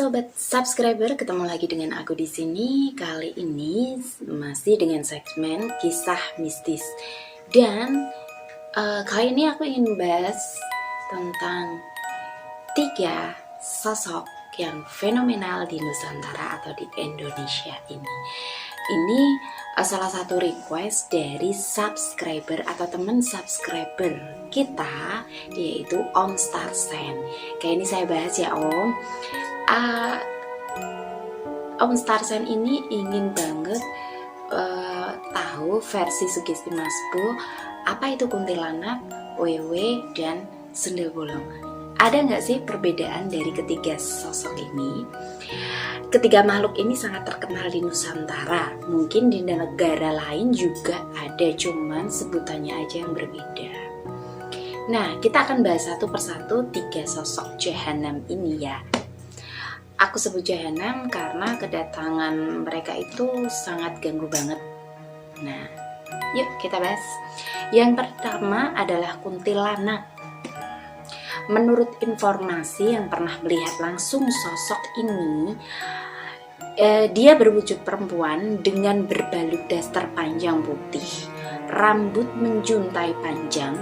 sobat subscriber, ketemu lagi dengan aku di sini. Kali ini masih dengan segmen kisah mistis. Dan kali ini aku ingin bahas tentang 3 sosok yang fenomenal di Nusantara atau di Indonesia ini. Ini salah satu request dari subscriber atau teman subscriber kita, yaitu Om Starsen. Kayak ini saya bahas ya Om. Om Starsen ini ingin banget tahu versi sugesti Mas Bu, apa itu kuntilanak, wewe, dan sundel bolong. Ada nggak sih perbedaan dari ketiga sosok ini? Ketiga makhluk ini sangat terkenal di Nusantara. Mungkin di negara lain juga ada, cuman sebutannya aja yang berbeda. Nah, kita akan bahas satu persatu 3 sosok jahanam ini ya. Aku sebut jahanam karena kedatangan mereka itu sangat ganggu banget. Nah, yuk kita bahas. Yang pertama adalah kuntilanak. Menurut informasi yang pernah melihat langsung sosok ini, dia berwujud perempuan dengan berbalut daster panjang putih, rambut menjuntai panjang,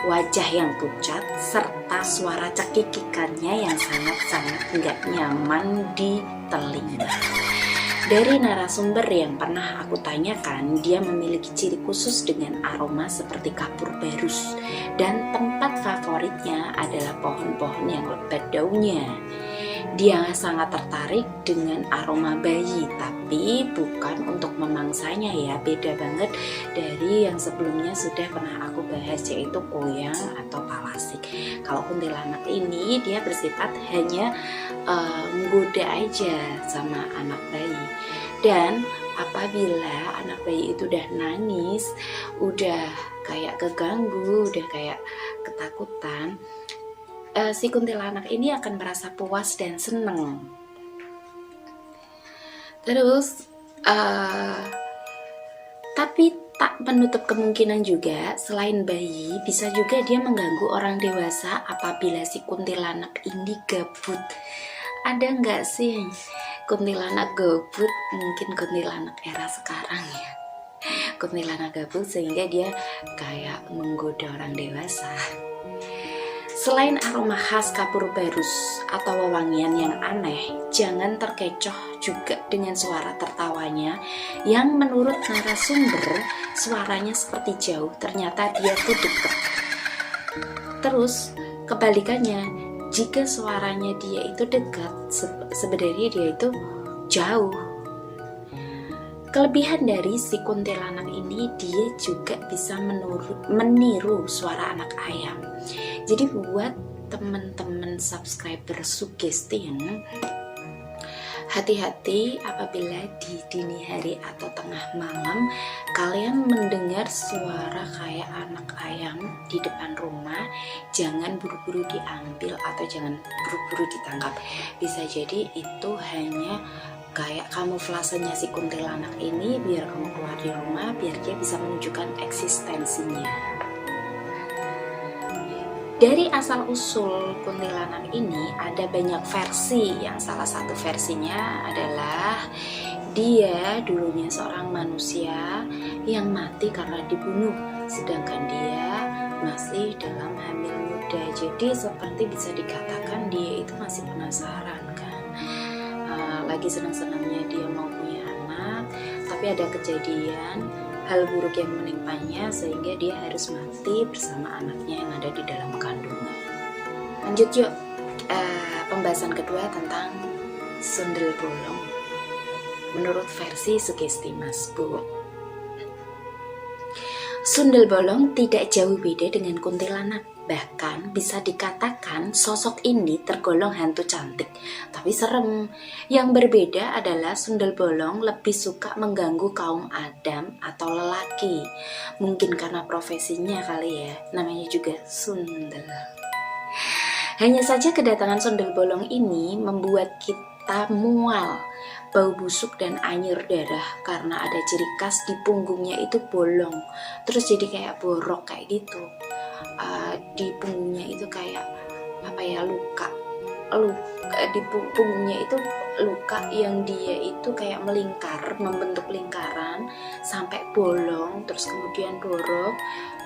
wajah yang pucat, serta suara cekikikannya yang sangat-sangat nggak nyaman di telinga. Dari narasumber yang pernah aku tanyakan, dia memiliki ciri khusus dengan aroma seperti kapur barus, dan tempat favoritnya adalah pohon-pohon yang lebat daunnya. Dia sangat tertarik dengan aroma bayi, tapi bukan untuk memangsanya ya, beda banget dari yang sebelumnya sudah pernah aku bahas, yaitu koyang atau palasik. Kalau kuntilanak ini dia bersifat hanya menggoda aja sama anak bayi. Dan apabila anak bayi itu udah nangis, udah kayak keganggu, udah kayak ketakutan, si kuntilanak ini akan merasa puas dan seneng. Terus tapi tak menutup kemungkinan juga, selain bayi, bisa juga dia mengganggu orang dewasa apabila si kuntilanak ini gabut. Ada nggak sih kuntilanak gabut? Mungkin kuntilanak era sekarang ya, kuntilanak gabut sehingga dia kayak menggoda orang dewasa. Selain aroma khas kapur barus atau wewangian yang aneh, jangan terkecoh juga dengan suara tertawanya yang menurut narasumber suaranya seperti jauh, ternyata dia tuh deket. Terus kebalikannya, jika suaranya dia itu dekat, sebenarnya dia itu jauh. Kelebihan dari si kuntilanak ini, dia juga bisa meniru suara anak ayam. Jadi buat teman-teman subscriber Sugestin, hati-hati apabila di dini hari atau tengah malam kalian mendengar suara kayak anak ayam di depan rumah. Jangan buru-buru diambil atau jangan buru-buru ditangkap. Bisa jadi itu hanya kayak kamuflasenya si kuntilanak ini biar kamu keluar di rumah, biar dia bisa menunjukkan eksistensinya. Dari asal-usul kuntilanak ini ada banyak versi. Yang salah satu versinya adalah dia dulunya seorang manusia yang mati karena dibunuh, sedangkan dia masih dalam hamil muda. Jadi seperti bisa dikatakan dia itu masih penasaran kan, lagi senang-senangnya dia mau punya anak, tapi ada kejadian hal buruk yang menimpanya sehingga dia harus mati bersama anaknya yang ada di dalam kandungan. Lanjut yuk, pembahasan kedua tentang sundel bolong menurut versi sugesti Mas Bu. Sundel bolong tidak jauh beda dengan kuntilanak. Bahkan bisa dikatakan sosok ini tergolong hantu cantik, tapi serem. Yang berbeda adalah sundel bolong lebih suka mengganggu kaum Adam atau lelaki. Mungkin karena profesinya kali ya, namanya juga sundel. Hanya saja kedatangan sundel bolong ini membuat kita mual, bau busuk dan anyir darah karena ada ciri khas di punggungnya itu bolong, terus jadi kayak borok kayak gitu. Di punggungnya itu kayak luka di punggungnya itu luka yang dia itu kayak melingkar, membentuk lingkaran sampai bolong, terus kemudian borok,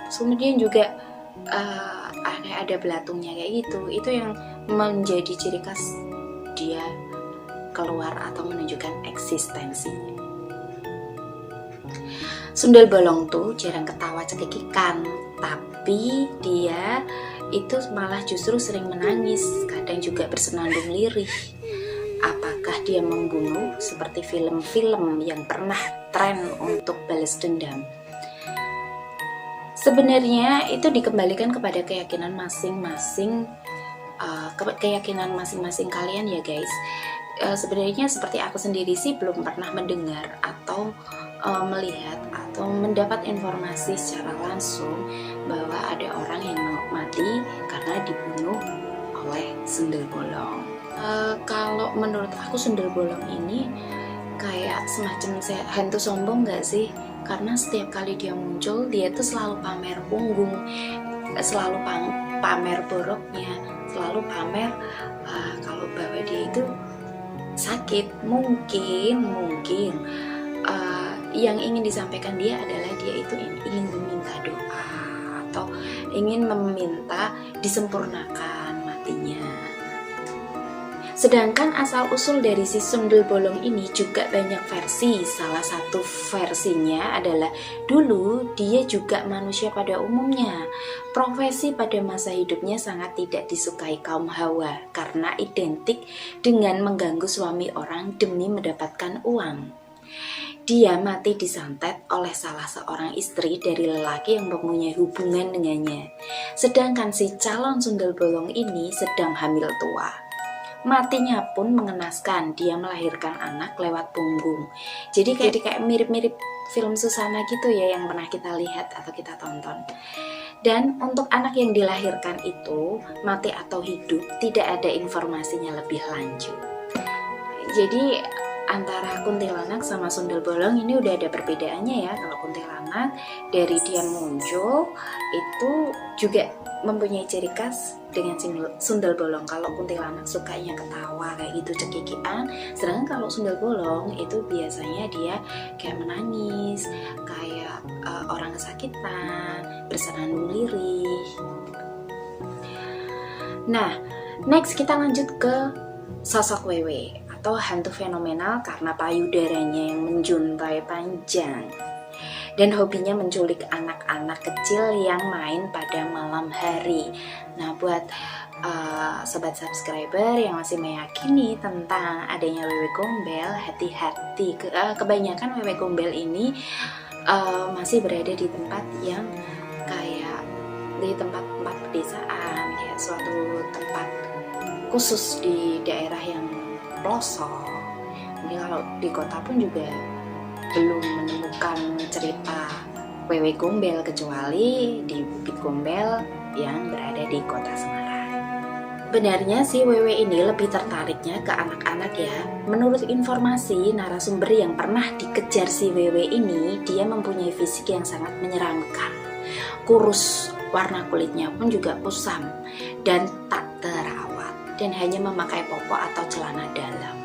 terus kemudian juga ada belatungnya kayak gitu. Itu yang menjadi ciri khas dia keluar atau menunjukkan eksistensi. Sundel bolong tuh jarang ketawa cekikikan, tapi dia itu malah justru sering menangis, kadang juga bersenandung lirih. Apakah dia membunuh seperti film-film yang pernah tren untuk balas dendam? Sebenarnya itu dikembalikan kepada keyakinan masing-masing, kalian ya guys. Sebenarnya seperti aku sendiri sih belum pernah mendengar atau melihat atau mendapat informasi secara langsung bahwa ada orang yang mati karena dibunuh oleh sundel bolong. Kalau menurut aku sundel bolong ini kayak semacam hantu sombong gak sih? Karena setiap kali dia muncul, dia tuh selalu pamer punggung, selalu pamer boroknya, selalu pamer kalau bahwa dia itu sakit. Mungkin yang ingin disampaikan dia adalah dia itu ingin meminta doa atau ingin meminta disempurnakan matinya. Sedangkan asal-usul dari si sundel bolong ini juga banyak versi. Salah satu versinya adalah dulu dia juga manusia pada umumnya. Profesi pada masa hidupnya sangat tidak disukai kaum Hawa karena identik dengan mengganggu suami orang demi mendapatkan uang. Dia mati disantet oleh salah seorang istri dari lelaki yang mempunyai hubungan dengannya. Sedangkan si calon sundel bolong ini sedang hamil tua. Matinya pun mengenaskan, dia melahirkan anak lewat punggung. Jadi kayak mirip-mirip film Susana gitu ya yang pernah kita lihat atau kita tonton. Dan untuk anak yang dilahirkan itu, mati atau hidup, tidak ada informasinya lebih lanjut. Jadi antara kuntilanak sama sundel bolong ini udah ada perbedaannya ya. Kalau kuntilanak dari dia muncul itu juga mempunyai ciri khas dengan sundel bolong. Kalau kuntilanak sukanya ketawa kayak gitu cekikian, sedangkan kalau sundel bolong itu biasanya dia kayak menangis, kayak orang kesakitan, bersenandung lirih. Nah, next kita lanjut ke sosok Wewe atau hantu fenomenal karena payudaranya yang menjuntai panjang dan hobinya menculik anak-anak kecil yang main pada malam hari. Nah, buat sobat subscriber yang masih meyakini tentang adanya Wewe Gombel, hati-hati. Kebanyakan Wewe Gombel ini masih berada di tempat yang kayak di tempat-tempat pedesaan, kayak suatu tempat khusus di daerah yang pelosok. Ini kalau di kota pun juga belum menemukan cerita Wewe Gombel kecuali di Bukit Gombel yang berada di kota Semarang. Benarnya si Wewe ini lebih tertariknya ke anak-anak ya. Menurut informasi narasumber yang pernah dikejar si Wewe ini, dia mempunyai fisik yang sangat menyeramkan. Kurus, warna kulitnya pun juga kusam dan tak terawat, dan hanya memakai popok atau celana dalam.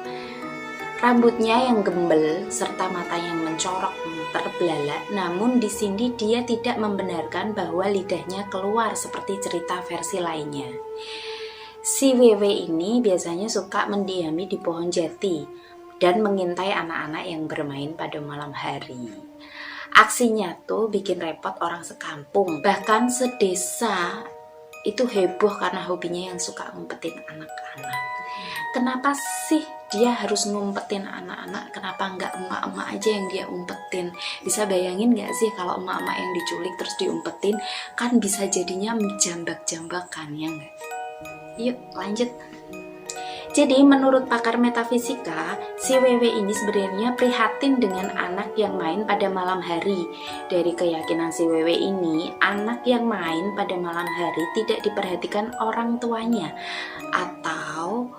Rambutnya yang gembel serta mata yang mencorok terbelalak, namun di sini dia tidak membenarkan bahwa lidahnya keluar seperti cerita versi lainnya. Si Wewe ini biasanya suka mendiami di pohon jati dan mengintai anak-anak yang bermain pada malam hari. Aksinya tuh bikin repot orang sekampung, bahkan sedesa itu heboh karena hobinya yang suka ngumpetin anak-anak. Kenapa sih dia harus ngumpetin anak-anak? Kenapa nggak emak-emak aja yang dia umpetin? Bisa bayangin nggak sih kalau emak-emak yang diculik terus diumpetin? Kan bisa jadinya menjambak-jambakan ya nggak? Yuk lanjut. Jadi menurut pakar metafisika, si Wewe ini sebenarnya prihatin dengan anak yang main pada malam hari. Dari keyakinan si Wewe ini, anak yang main pada malam hari tidak diperhatikan orang tuanya atau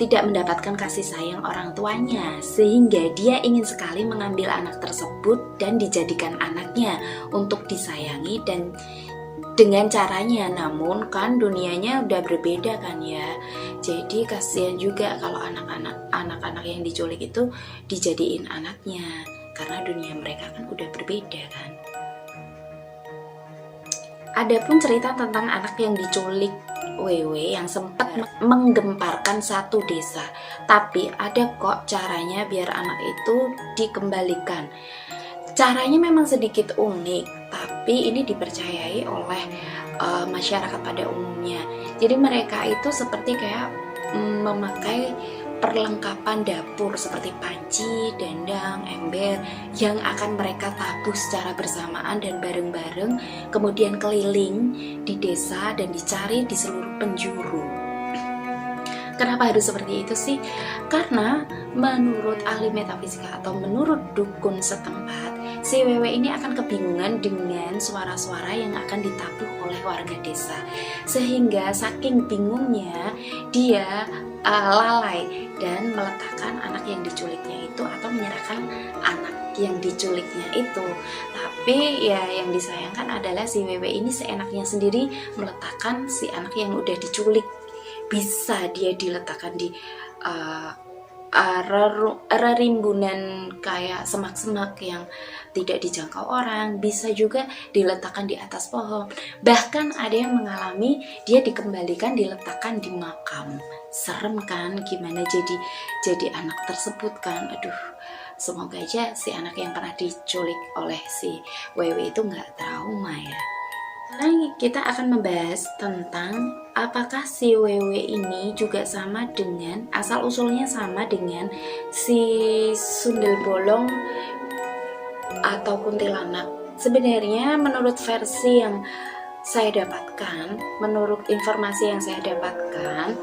tidak mendapatkan kasih sayang orang tuanya, sehingga dia ingin sekali mengambil anak tersebut dan dijadikan anaknya untuk disayangi dan dengan caranya. Namun kan dunianya udah berbeda kan ya. Jadi kasihan juga kalau anak-anak yang diculik itu dijadiin anaknya, karena dunia mereka kan udah berbeda kan. Adapun cerita tentang anak yang diculik WW yang sempat menggemparkan satu desa, tapi ada kok caranya biar anak itu dikembalikan. Caranya memang sedikit unik, tapi ini dipercayai oleh masyarakat pada umumnya. Jadi mereka itu seperti kayak memakai perlengkapan dapur seperti panci, dandang, ember yang akan mereka tabuh secara bersamaan dan bareng-bareng, kemudian keliling di desa dan dicari di seluruh penjuru. Kenapa harus seperti itu sih? Karena menurut ahli metafisika atau menurut dukun setempat, si Wewe ini akan kebingungan dengan suara-suara yang akan ditabuh oleh warga desa. Sehingga saking bingungnya dia lalai dan meletakkan anak yang diculiknya itu atau menyerahkan anak yang diculiknya itu. Tapi ya yang disayangkan adalah si Wewe ini seenaknya sendiri meletakkan si anak yang udah diculik. Bisa dia diletakkan di rerimbunan kayak semak-semak yang tidak dijangkau orang, bisa juga diletakkan di atas pohon. Bahkan ada yang mengalami dia dikembalikan diletakkan di makam. Serem kan, gimana jadi anak tersebut kan. Aduh, semoga aja si anak yang pernah diculik oleh si Wewe itu nggak trauma ya. Sekarang kita akan membahas tentang apakah si Wewe ini juga sama dengan, asal-usulnya sama dengan si Sundel Bolong atau kuntilanak. Sebenarnya menurut versi yang saya dapatkan, menurut informasi yang saya dapatkan,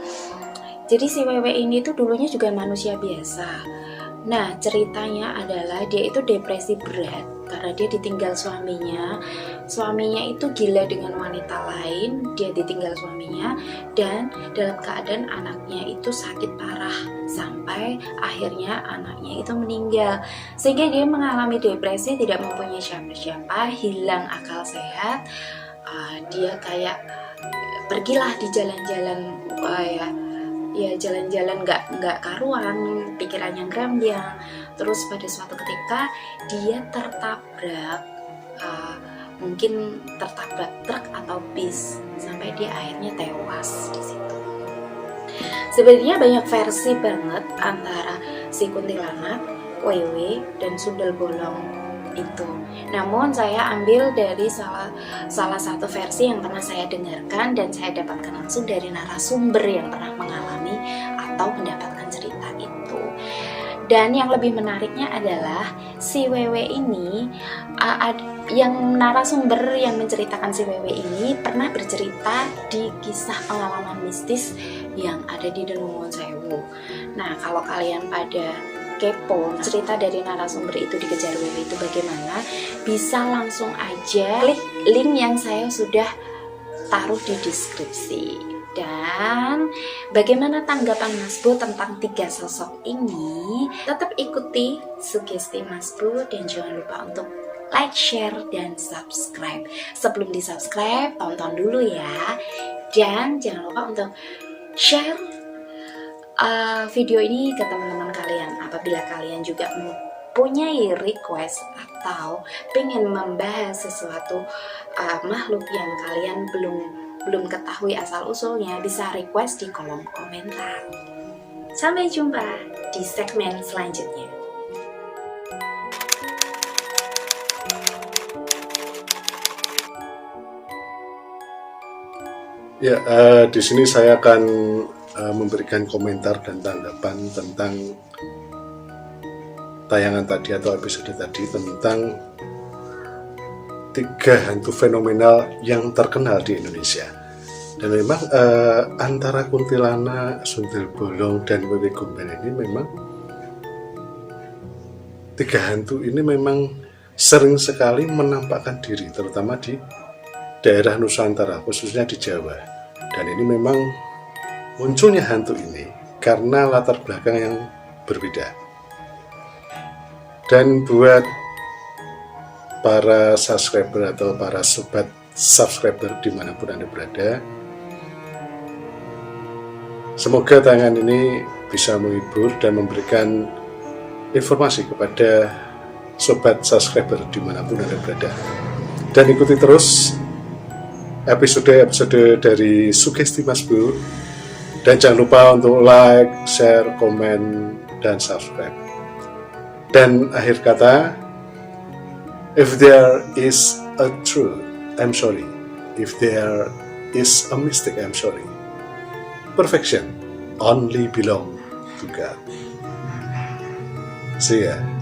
jadi si Wewe ini tuh dulunya juga manusia biasa. Nah, ceritanya adalah dia itu depresi berat karena dia ditinggal suaminya. Suaminya itu gila dengan wanita lain, dia ditinggal suaminya, dan dalam keadaan anaknya itu sakit parah sampai akhirnya anaknya itu meninggal. Sehingga dia mengalami depresi, tidak mempunyai siapa-siapa, hilang akal sehat. Dia kayak pergilah di jalan-jalan ya jalan-jalan nggak karuan, pikirannya gerambyang. Terus pada suatu ketika dia tertabrak, mungkin tertabrak truk atau bis sampai dia akhirnya tewas di situ. Sebenarnya banyak versi banget antara si kuntilanak, Wewe, dan Sundel Bolong itu. Namun saya ambil dari salah satu versi yang pernah saya dengarkan dan saya dapatkan langsung dari narasumber yang pernah mengalami atau mendapatkan cerita itu. Dan yang lebih menariknya adalah si Wewe ini, yang narasumber yang menceritakan si Wewe ini pernah bercerita di kisah pengalaman mistis yang ada di Denungun Sewu. Nah, kalau kalian pada kepo cerita dari narasumber itu dikejar Wewe itu bagaimana, bisa langsung aja klik link yang saya sudah taruh di deskripsi. Dan bagaimana tanggapan Mas Bu tentang 3 sosok ini? Tetap ikuti sugesti Mas Bu dan jangan lupa untuk like, share, dan subscribe. Sebelum di subscribe, tonton dulu ya. Dan jangan lupa untuk share video ini ke teman-teman kalian. Apabila kalian juga mempunyai request atau pengen membahas sesuatu makhluk yang kalian belum ketahui asal-usulnya, bisa request di kolom komentar. Sampai jumpa di segmen selanjutnya. Ya, di sini saya akan memberikan komentar dan tanggapan tentang tayangan tadi atau episode tadi tentang 3 hantu fenomenal yang terkenal di Indonesia. Dan memang antara kuntilanak, Sundel Bolong, dan Wewe Gombel ini memang 3 hantu ini memang sering sekali menampakkan diri, terutama di daerah Nusantara, khususnya di Jawa. Dan ini memang munculnya hantu ini karena latar belakang yang berbeda. Dan buat para subscriber atau para sobat subscriber dimanapun Anda berada, Semoga tayangan ini bisa menghibur dan memberikan informasi kepada sobat subscriber dimanapun Anda berada. Dan ikuti terus episode-episode dari Sugesti Mas Bu. Dan jangan lupa untuk like, share, komen, dan subscribe. Dan akhir kata, if there is a truth, I'm sorry. If there is a mistake, I'm sorry. Perfection only belong to God. See ya.